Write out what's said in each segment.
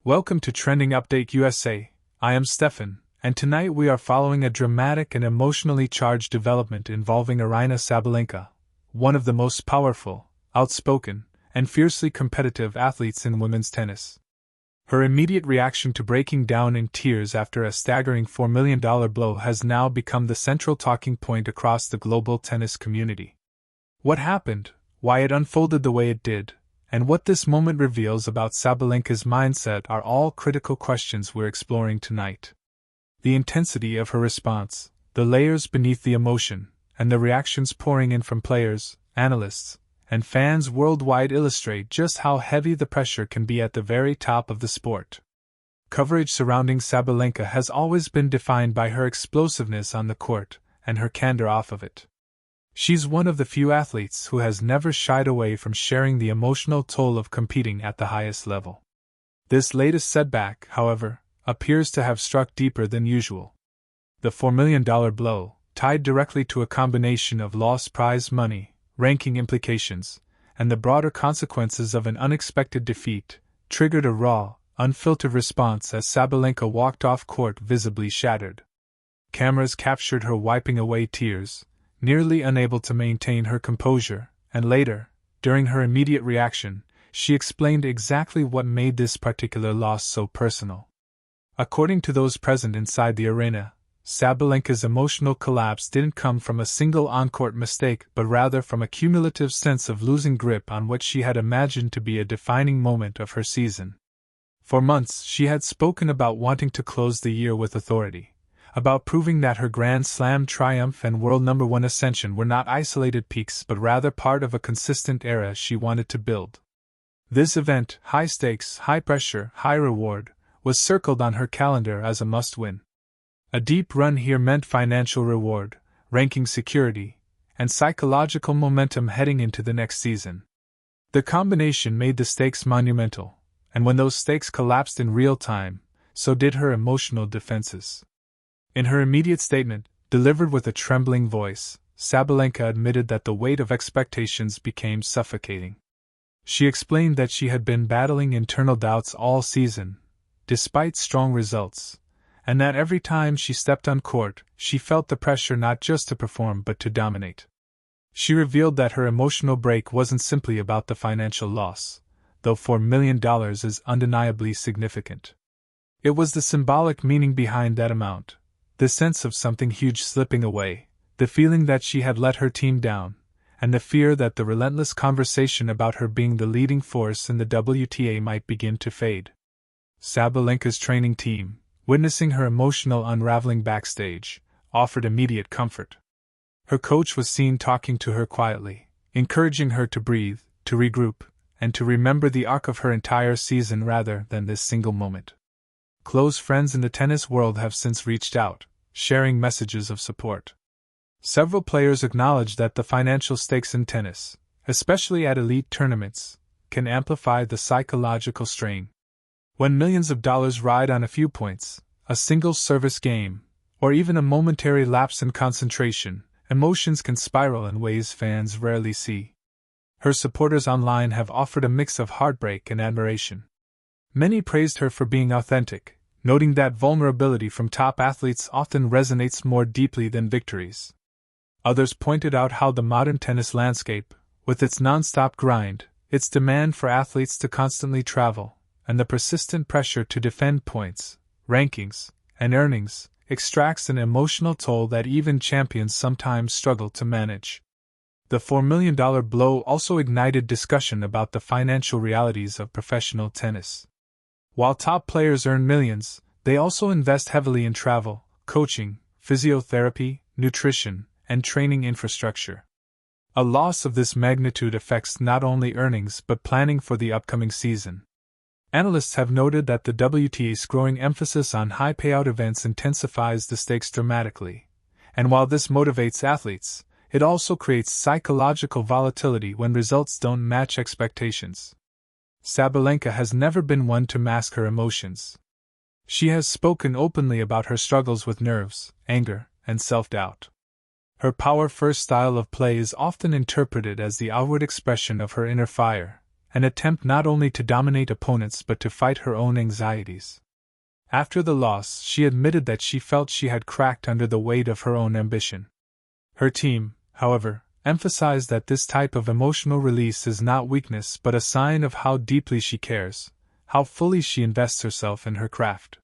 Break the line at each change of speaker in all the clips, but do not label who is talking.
Welcome to Trending Update USA. I am Steffan, and tonight we are following a dramatic and emotionally charged development involving Aryna Sabalenka, one of the most powerful, outspoken, and fiercely competitive athletes in women's tennis. Her immediate reaction to breaking down in tears after a staggering $4 million blow has now become the central talking point across the global tennis community. What happened, why it unfolded the way it did, and what this moment reveals about Sabalenka's mindset are all critical questions we're exploring tonight. The intensity of her response, the layers beneath the emotion, and the reactions pouring in from players, analysts, and fans worldwide illustrate just how heavy the pressure can be at the very top of the sport. Coverage surrounding Sabalenka has always been defined by her explosiveness on the court and her candor off of it. She's one of the few athletes who has never shied away from sharing the emotional toll of competing at the highest level. This latest setback, however, appears to have struck deeper than usual. The $4 million blow, tied directly to a combination of lost prize money, ranking implications, and the broader consequences of an unexpected defeat, triggered a raw, unfiltered response as Sabalenka walked off court visibly shattered. Cameras captured her wiping away tears, nearly unable to maintain her composure, and later, during her immediate reaction, she explained exactly what made this particular loss so personal. According to those present inside the arena, Sabalenka's emotional collapse didn't come from a single on-court mistake but rather from a cumulative sense of losing grip on what she had imagined to be a defining moment of her season. For months she had spoken about wanting to close the year with authority, about proving that her Grand Slam triumph and world number 1 ascension were not isolated peaks but rather part of a consistent era she wanted to build. This event, high stakes, high pressure, high reward, was circled on her calendar as a must-win. A deep run here meant financial reward, ranking security, and psychological momentum heading into the next season. The combination made the stakes monumental, and when those stakes collapsed in real time, so did her emotional defenses. In her immediate statement, delivered with a trembling voice, Sabalenka admitted that the weight of expectations became suffocating. She explained that she had been battling internal doubts all season, despite strong results, and that every time she stepped on court, she felt the pressure not just to perform but to dominate. She revealed that her emotional break wasn't simply about the financial loss, though $4 million is undeniably significant. It was the symbolic meaning behind that amount. The sense of something huge slipping away, the feeling that she had let her team down, and the fear that the relentless conversation about her being the leading force in the WTA might begin to fade. Sabalenka's training team, witnessing her emotional unraveling backstage, offered immediate comfort. Her coach was seen talking to her quietly, encouraging her to breathe, to regroup, and to remember the arc of her entire season rather than this single moment. Close friends in the tennis world have since reached out, sharing messages of support. Several players acknowledge that the financial stakes in tennis, especially at elite tournaments, can amplify the psychological strain. When millions of dollars ride on a few points, a single service game, or even a momentary lapse in concentration, emotions can spiral in ways fans rarely see. Her supporters online have offered a mix of heartbreak and admiration. Many praised her for being authentic, noting that vulnerability from top athletes often resonates more deeply than victories. Others pointed out how the modern tennis landscape, with its nonstop grind, its demand for athletes to constantly travel, and the persistent pressure to defend points, rankings, and earnings, extracts an emotional toll that even champions sometimes struggle to manage. The $4 million blow also ignited discussion about the financial realities of professional tennis. While top players earn millions, they also invest heavily in travel, coaching, physiotherapy, nutrition, and training infrastructure. A loss of this magnitude affects not only earnings but planning for the upcoming season. Analysts have noted that the WTA's growing emphasis on high payout events intensifies the stakes dramatically, and while this motivates athletes, it also creates psychological volatility when results don't match expectations. Sabalenka has never been one to mask her emotions. She has spoken openly about her struggles with nerves, anger, and self-doubt. Her power-first style of play is often interpreted as the outward expression of her inner fire, an attempt not only to dominate opponents but to fight her own anxieties. After the loss, she admitted that she felt she had cracked under the weight of her own ambition. Her team, however, emphasized that this type of emotional release is not weakness but a sign of how deeply she cares, how fully she invests herself in her craft.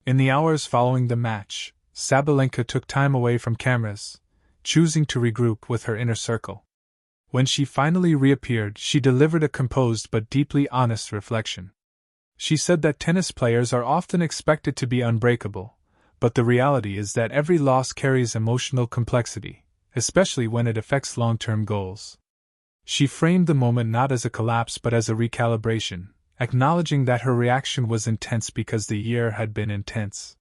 In the hours following the match, Sabalenka took time away from cameras, choosing to regroup with her inner circle. When she finally reappeared, she delivered a composed but deeply honest reflection. She said that tennis players are often expected to be unbreakable, but the reality is that every loss carries emotional complexity, especially when it affects long-term goals. She framed the moment not as a collapse but as a recalibration, acknowledging that her reaction was intense because the year had been intense.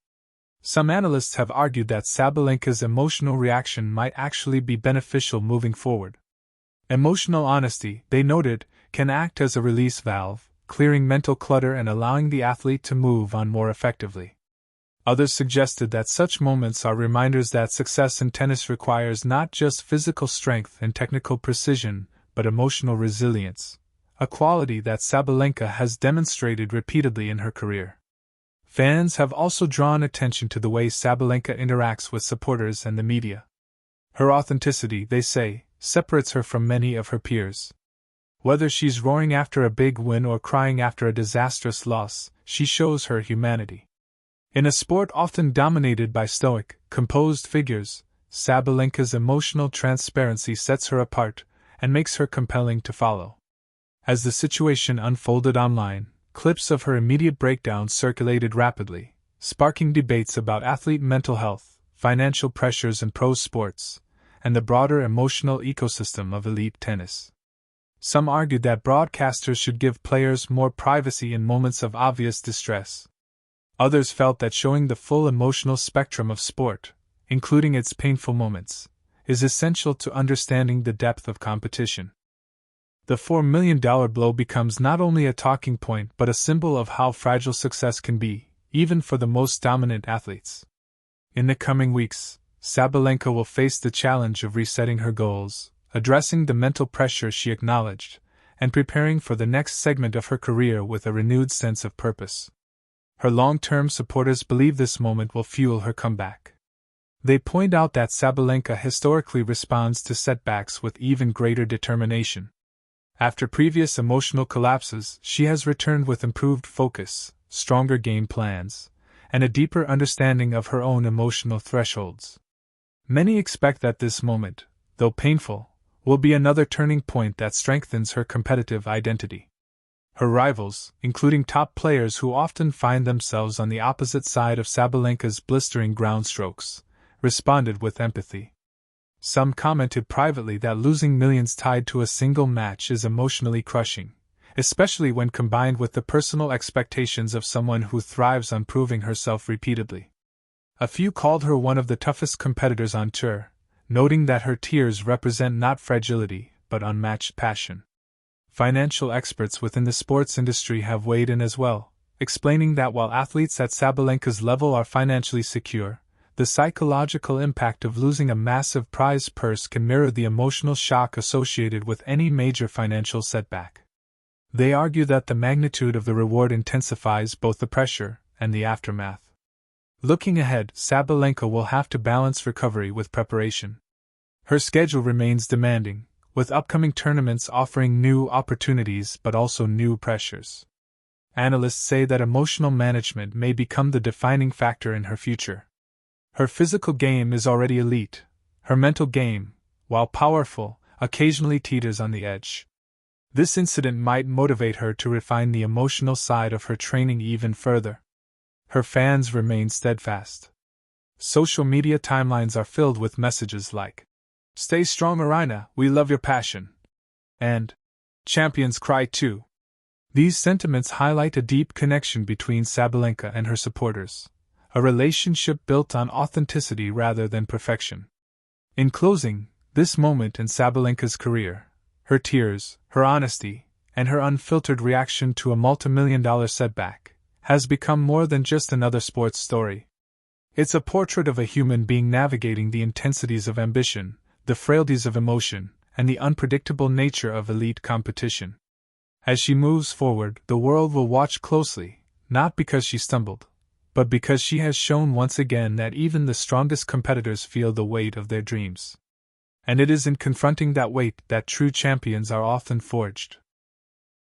Some analysts have argued that Sabalenka's emotional reaction might actually be beneficial moving forward. Emotional honesty, they noted, can act as a release valve, clearing mental clutter and allowing the athlete to move on more effectively. Others suggested that such moments are reminders that success in tennis requires not just physical strength and technical precision, but emotional resilience, a quality that Sabalenka has demonstrated repeatedly in her career. Fans have also drawn attention to the way Sabalenka interacts with supporters and the media. Her authenticity, they say, separates her from many of her peers. Whether she's roaring after a big win or crying after a disastrous loss, she shows her humanity. In a sport often dominated by stoic, composed figures, Sabalenka's emotional transparency sets her apart and makes her compelling to follow. As the situation unfolded online, clips of her immediate breakdown circulated rapidly, sparking debates about athlete mental health, financial pressures in pro sports, and the broader emotional ecosystem of elite tennis. Some argued that broadcasters should give players more privacy in moments of obvious distress. Others felt that showing the full emotional spectrum of sport, including its painful moments, is essential to understanding the depth of competition. The $4 million blow becomes not only a talking point but a symbol of how fragile success can be, even for the most dominant athletes. In the coming weeks, Sabalenka will face the challenge of resetting her goals, addressing the mental pressure she acknowledged, and preparing for the next segment of her career with a renewed sense of purpose. Her long-term supporters believe this moment will fuel her comeback. They point out that Sabalenka historically responds to setbacks with even greater determination. After previous emotional collapses, she has returned with improved focus, stronger game plans, and a deeper understanding of her own emotional thresholds. Many expect that this moment, though painful, will be another turning point that strengthens her competitive identity. Her rivals, including top players who often find themselves on the opposite side of Sabalenka's blistering ground strokes, responded with empathy. Some commented privately that losing millions tied to a single match is emotionally crushing, especially when combined with the personal expectations of someone who thrives on proving herself repeatedly. A few called her one of the toughest competitors on tour, noting that her tears represent not fragility, but unmatched passion. Financial experts within the sports industry have weighed in as well, explaining that while athletes at Sabalenka's level are financially secure, the psychological impact of losing a massive prize purse can mirror the emotional shock associated with any major financial setback. They argue that the magnitude of the reward intensifies both the pressure and the aftermath. Looking ahead, Sabalenka will have to balance recovery with preparation. Her schedule remains demanding, with upcoming tournaments offering new opportunities but also new pressures. Analysts say that emotional management may become the defining factor in her future. Her physical game is already elite. Her mental game, while powerful, occasionally teeters on the edge. This incident might motivate her to refine the emotional side of her training even further. Her fans remain steadfast. Social media timelines are filled with messages like, "Stay strong, Aryna, we love your passion," and "Champions cry too." These sentiments highlight a deep connection between Sabalenka and her supporters, a relationship built on authenticity rather than perfection. In closing, this moment in Sabalenka's career, her tears, her honesty, and her unfiltered reaction to a multimillion-dollar setback, has become more than just another sports story. It's a portrait of a human being navigating the intensities of ambition, the frailties of emotion, and the unpredictable nature of elite competition. As she moves forward, the world will watch closely, not because she stumbled, but because she has shown once again that even the strongest competitors feel the weight of their dreams. And it is in confronting that weight that true champions are often forged.